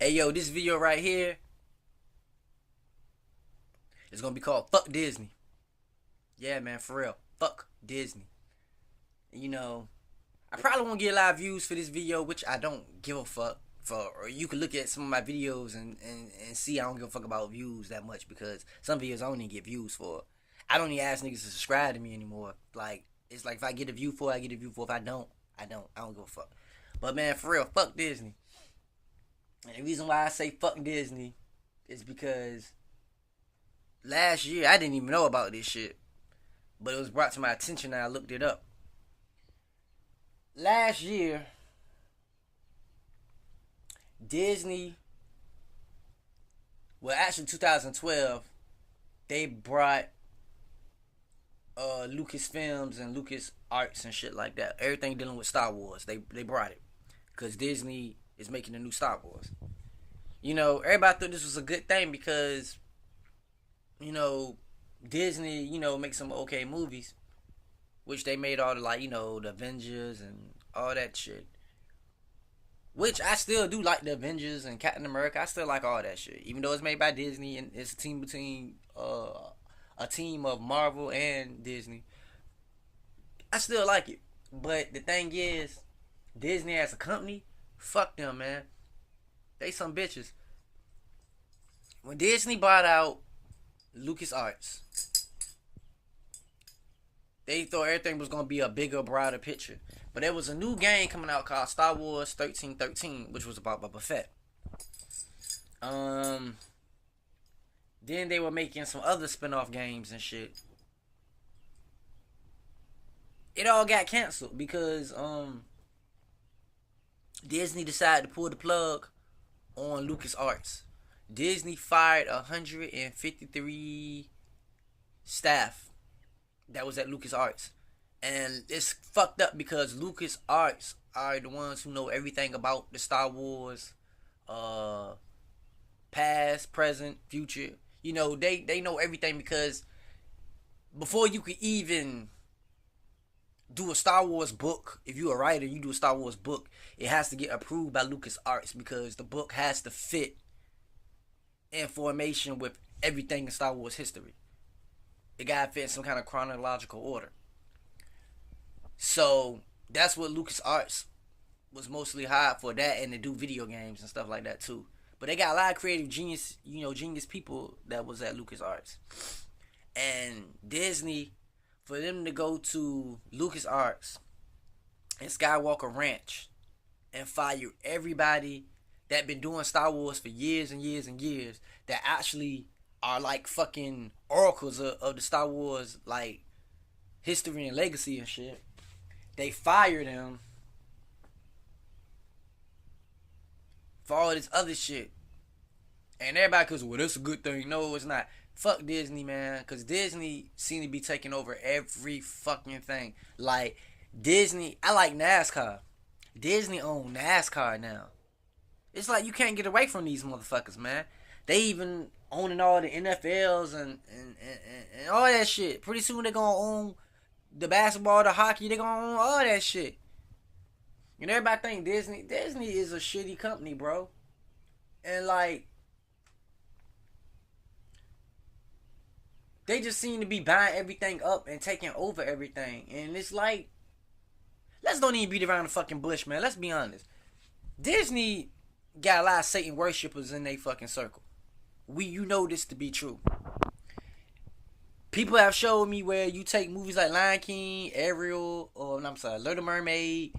Hey yo, this video right here is gonna be called Fuck Disney. Yeah, man, for real. Fuck Disney. You know, I probably won't get a lot of views for this video, which I don't give a fuck for. Or you can look at some of my videos and see I don't give a fuck about views that much, because some videos I don't even get views for. I don't even ask niggas to subscribe to me anymore. Like, it's like if I get a view for it, I get a view for it. If I don't, I don't. I don't give a fuck. But man, for real, fuck Disney. And the reason why I say fuck Disney is because last year I didn't even know about this shit, but it was brought to my attention and I looked it up. Last year, Disney, well, actually 2012, they brought Lucasfilms and Lucas Arts and shit like that. Everything dealing with Star Wars, they brought it because Disney is making a new Star Wars. You know, everybody thought this was a good thing because, you know, Disney, you know, makes some okay movies, which they made all the, like, you know, the Avengers and all that shit. Which I still do like, the Avengers and Captain America. I still like all that shit, even though it's made by Disney and it's a team between a team of Marvel and Disney. I still like it, but the thing is, Disney as a company, fuck them, man. They some bitches. When Disney bought out LucasArts, they thought everything was gonna be a bigger, broader picture. But there was a new game coming out called Star Wars 1313, which was about Boba Fett. Then they were making some other spin-off games and shit. It all got canceled because Disney decided to pull the plug on LucasArts. Disney fired 153 staff that was at LucasArts. And it's fucked up because LucasArts are the ones who know everything about the Star Wars, past, present, future. You know, they know everything because before you could even do a Star Wars book, if you're a writer, you do a Star Wars book, it has to get approved by LucasArts because the book has to fit information with everything in Star Wars history. It gotta fit in some kind of chronological order. So that's what LucasArts was mostly hired for, that and to do video games and stuff like that too. But they got a lot of creative genius, you know, genius people that was at LucasArts. And Disney, for them to go to LucasArts and Skywalker Ranch and fire everybody that been doing Star Wars for years and years and years, that actually are like fucking oracles of the Star Wars, like, history and legacy and shit. They fired them for all this other shit. And everybody goes, well, that's a good thing. No, it's not. Fuck Disney, man. Because Disney seem to be taking over every fucking thing. Like, Disney, I like NASCAR. Disney own NASCAR now. It's like you can't get away from these motherfuckers, man. They even owning all the NFLs and all that shit. Pretty soon they're going to own the basketball, the hockey. They're going to own all that shit. And everybody think Disney is a shitty company, bro. And, like, they just seem to be buying everything up and taking over everything. And it's like, let's don't even beat around the fucking bush, man. Let's be honest. Disney got a lot of Satan worshippers in their fucking circle. You know this to be true. People have showed me where you take movies like Lion King, Ariel, or I'm sorry, Little Mermaid,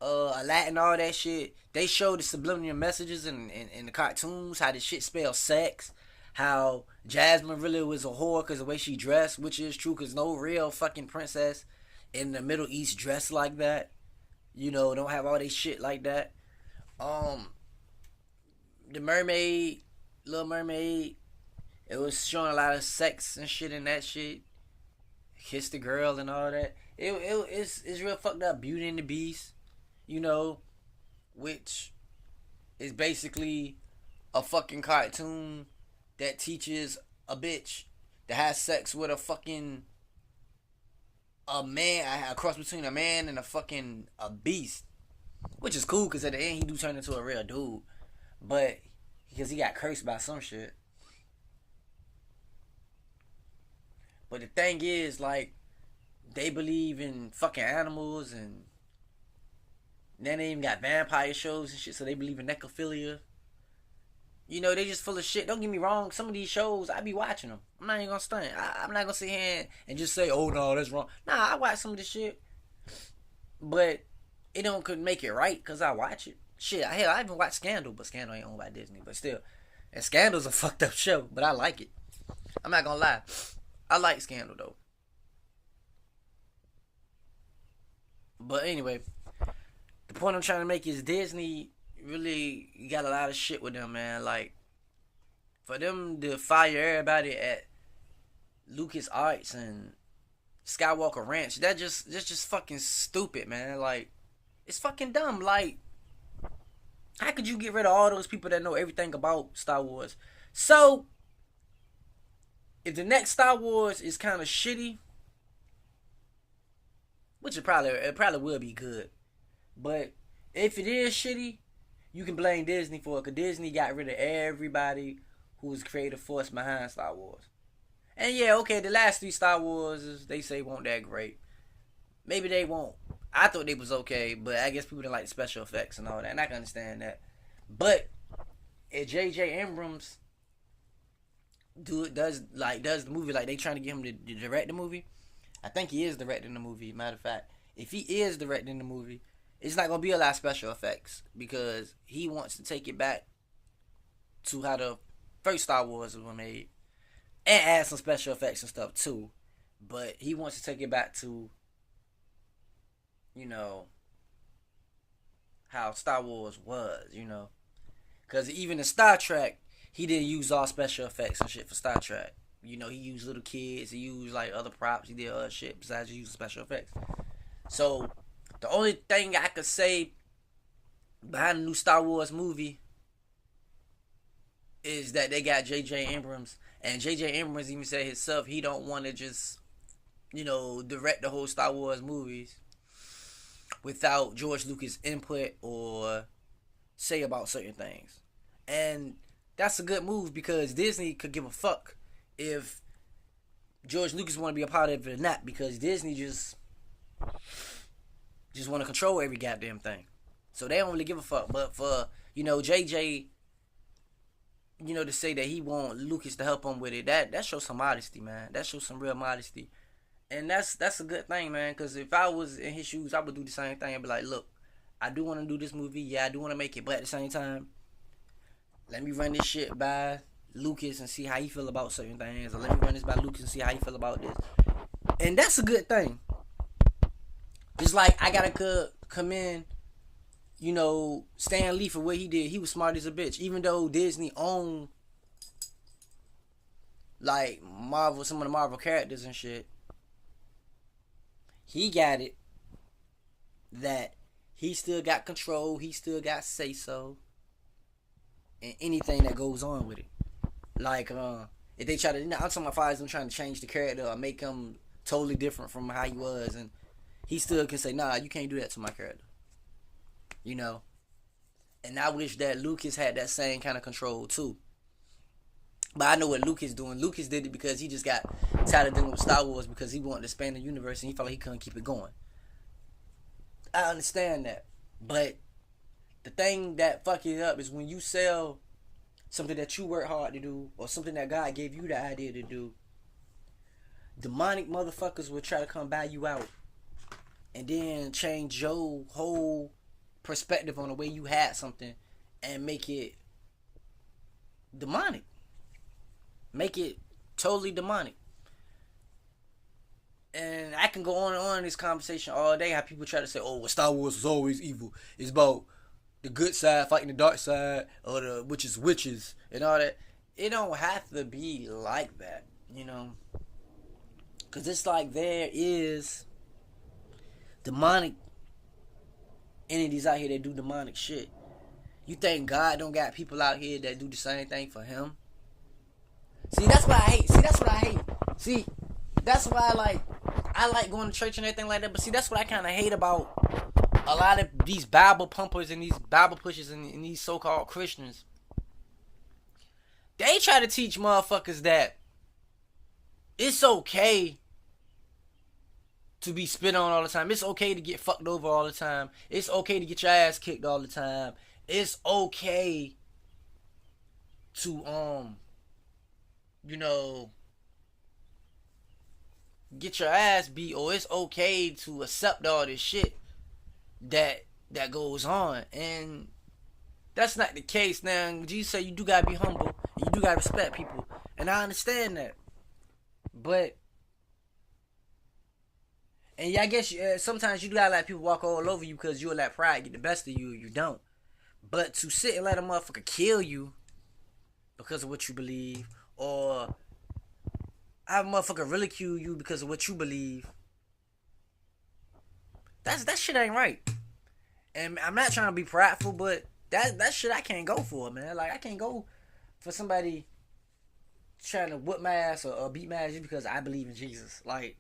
Aladdin, all that shit. They show the subliminal messages in the cartoons, how the shit spells sex, how Jasmine really was a whore because the way she dressed, which is true because no real fucking princess in the Middle East dressed like that. You know, don't have all this shit like that. The Mermaid, Little Mermaid, it was showing a lot of sex and shit in that shit. Kiss the girl and all that. It's real fucked up. Beauty and the Beast, you know, which is basically a fucking cartoon that teaches a bitch that has sex with a man, a cross between a man and a beast. Which is cool because at the end he do turn into a real dude. But because he got cursed by some shit. But the thing is, like, they believe in fucking animals, and then they even got vampire shows and shit, so they believe in necrophilia. You know, they just full of shit. Don't get me wrong. Some of these shows, I be watching them. I'm not even gonna stunt. I'm not gonna sit here and just say, oh, no, that's wrong. Nah, I watch some of this shit. But it don't could make it right because I watch it. Shit, hell, I even watch Scandal, but Scandal ain't owned by Disney. But still. And Scandal's a fucked up show, but I like it. I'm not gonna lie. I like Scandal, though. But anyway, the point I'm trying to make is Disney really got a lot of shit with them, man. Like, for them to fire everybody at Lucas Arts and Skywalker Ranch, that's just fucking stupid, man. Like, it's fucking dumb. Like, how could you get rid of all those people that know everything about Star Wars? So, if the next Star Wars is kind of shitty, which it probably will be good, but if it is shitty, you can blame Disney for it, because Disney got rid of everybody who was creative force behind Star Wars. And yeah, okay, the last 3 Star Wars, they say weren't that great. Maybe they won't. I thought they was okay, but I guess people didn't like the special effects and all that, and I can understand that. But if J.J. Abrams does the movie, like they trying to get him to direct the movie, I think he is directing the movie. Matter of fact, if he is directing the movie, it's not gonna be a lot of special effects because he wants to take it back to how the first Star Wars was made, and add some special effects and stuff too. But he wants to take it back to, you know, how Star Wars was, you know. Because even in Star Trek, he didn't use all special effects and shit for Star Trek. You know, he used little kids, he used like other props, he did other shit besides using special effects. So, the only thing I could say behind the new Star Wars movie is that they got J.J. Abrams. And J.J. Abrams even said himself he don't want to just, you know, direct the whole Star Wars movies without George Lucas' input or say about certain things. And that's a good move because Disney could give a fuck if George Lucas want to be a part of it or not, because Disney just want to control every goddamn thing. So they don't really give a fuck. But for, you know, JJ, you know, to say that he want Lucas to help him with it, that shows some modesty, man. That shows some real modesty. And that's a good thing, man, because if I was in his shoes, I would do the same thing and be like, look, I do want to do this movie. Yeah, I do want to make it. But at the same time, let me run this shit by Lucas and see how he feel about certain things. Or let me run this by Lucas and see how he feel about this. And that's a good thing. Just like I gotta commend, you know, Stan Lee for what he did. He was smart as a bitch. Even though Disney owned, like, Marvel, some of the Marvel characters and shit, he got it that he still got control. He still got say-so in anything that goes on with it. Like, if they try to, I'm talking about fires them trying to change the character or make him totally different from how he was, and he still can say, nah, you can't do that to my character. You know? And I wish that Lucas had that same kind of control too. But I know what Lucas doing. Lucas did it because he just got tired of dealing with Star Wars because he wanted to expand the universe and he felt like he couldn't keep it going. I understand that. But the thing that fuck it up is when you sell something that you work hard to do or something that God gave you the idea to do, demonic motherfuckers will try to come buy you out and then change your whole perspective on the way you had something and make it demonic. Make it totally demonic. And I can go on and on in this conversation all day, how people try to say, oh, well, Star Wars was always evil. It's about the good side fighting the dark side, or the witches and all that. It don't have to be like that, you know. Because it's like there is demonic entities out here that do demonic shit. You think God don't got people out here that do the same thing for him? See, that's what I hate. See, that's why I like going to church and everything like that. But see, that's what I kind of hate about a lot of these Bible pumpers and these Bible pushers and these so-called Christians. They try to teach motherfuckers that it's okay to be spit on all the time. It's okay to get fucked over all the time. It's okay to get your ass kicked all the time. It's okay to you know, get your ass beat, or it's okay to accept all this shit that goes on. And that's not the case. Now, Jesus said you do gotta be humble and you do gotta respect people, and I understand that. But and yeah, I guess sometimes you gotta let people walk all over you because you'll let pride get the best of you, or you don't. But to sit and let a motherfucker kill you because of what you believe, or have a motherfucker ridicule you because of what you believe, that shit ain't right. And I'm not trying to be prideful, but that shit I can't go for, man. Like, I can't go for somebody trying to whip my ass or beat my ass just because I believe in Jesus. Like,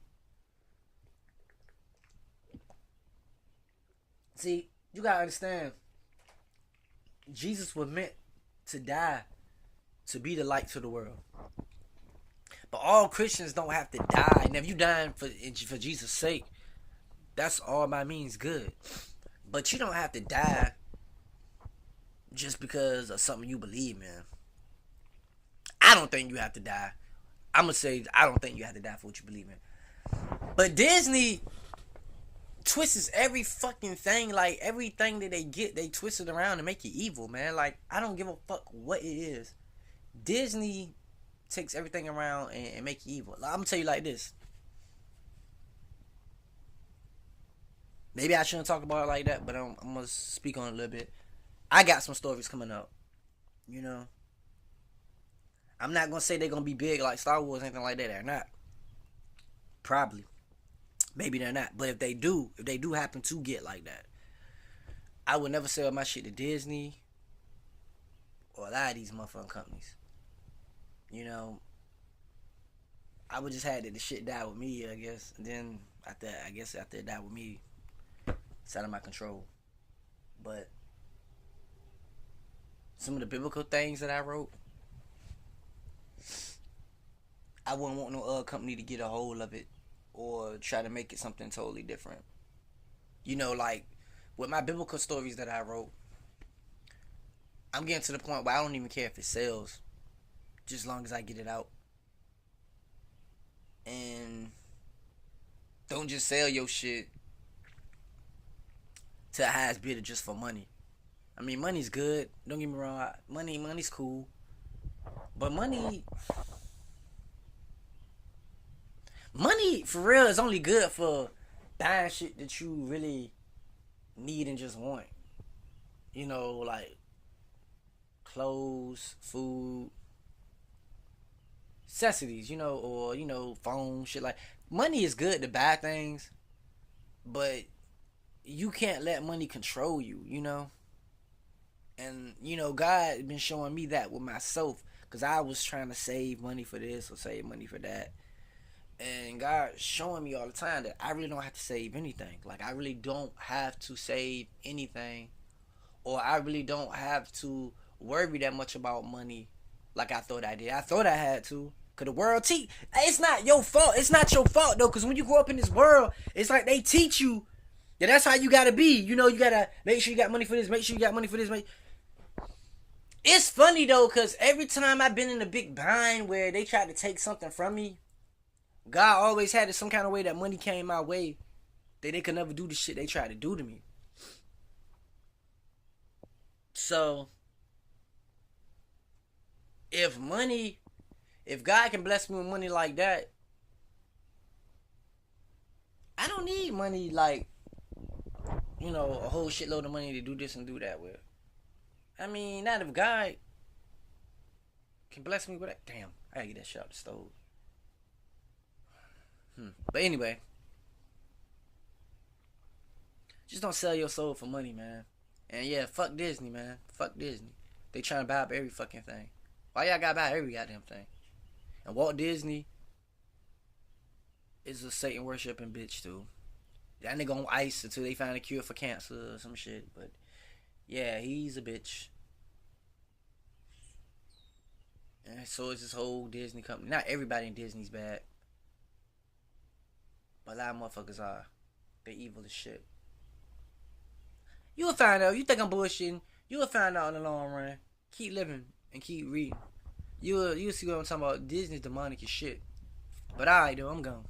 see, you gotta understand, Jesus was meant to die to be the light to the world. But all Christians don't have to die. And if you dying for Jesus' sake, that's all by means good. But you don't have to die just because of something you believe in. I don't think you have to die. I'm going to say I don't think you have to die for what you believe in. But Disney twists every fucking thing. Like, everything that they get, they twist it around and make it evil, man. Like, I don't give a fuck what it is. Disney takes everything around and make it evil. I'm going to tell you like this. Maybe I shouldn't talk about it like that, but I'm going to speak on it a little bit. I got some stories coming up. You know? I'm not going to say they're going to be big like Star Wars or anything like that. They're not. Probably. Maybe they're not. But if they do happen to get like that, I would never sell my shit to Disney or a lot of these motherfucking companies. You know? I would just have the shit die with me, I guess. And then after it died with me, it's out of my control. But some of the biblical things that I wrote, I wouldn't want no other company to get a hold of it or try to make it something totally different. You know, like with my biblical stories that I wrote, I'm getting to the point where I don't even care if it sells, just as long as I get it out. And don't just sell your shit to the highest bidder just for money. I mean, money's good. Don't get me wrong. Money's cool. But money for real is only good for buying shit that you really need and just want. You know, like clothes, food, necessities, you know, or, you know, phone, shit like. Money is good to buy things, but you can't let money control you, you know? And, you know, God been showing me that with myself, because I was trying to save money for this or save money for that. And God showing me all the time that I really don't have to save anything. Like, I really don't have to save anything, or I really don't have to worry that much about money like I thought I did. I thought I had to. Cause the world it's not your fault. It's not your fault though. Cause when you grow up in this world, it's like they teach you that that's how you gotta be. You know, you gotta make sure you got money for this. Make sure you got money for this. It's funny though, cause every time I've been in a big bind where they tried to take something from me, God always had it some kind of way that money came my way that they could never do the shit they tried to do to me. So if God can bless me with money like that, I don't need money like, you know, a whole shitload of money to do this and do that with. I mean, not if God can bless me with that. Damn, I gotta get that shit out the stove. But anyway, just don't sell your soul for money, man. And yeah, fuck Disney, man. Fuck Disney. They trying to buy up every fucking thing. Why y'all gotta buy every goddamn thing? And Walt Disney is a Satan worshiping bitch too. That nigga on ice until they find a cure for cancer or some shit. But yeah, he's a bitch. so is this whole Disney company. Not everybody in Disney's bad, but a lot of motherfuckers are. They evil as shit. You will find out. You think I'm bullshitting? You will find out in the long run. Keep living and keep reading. You'll see what I'm talking about. Disney's demonic as shit. But alright though, I'm gone.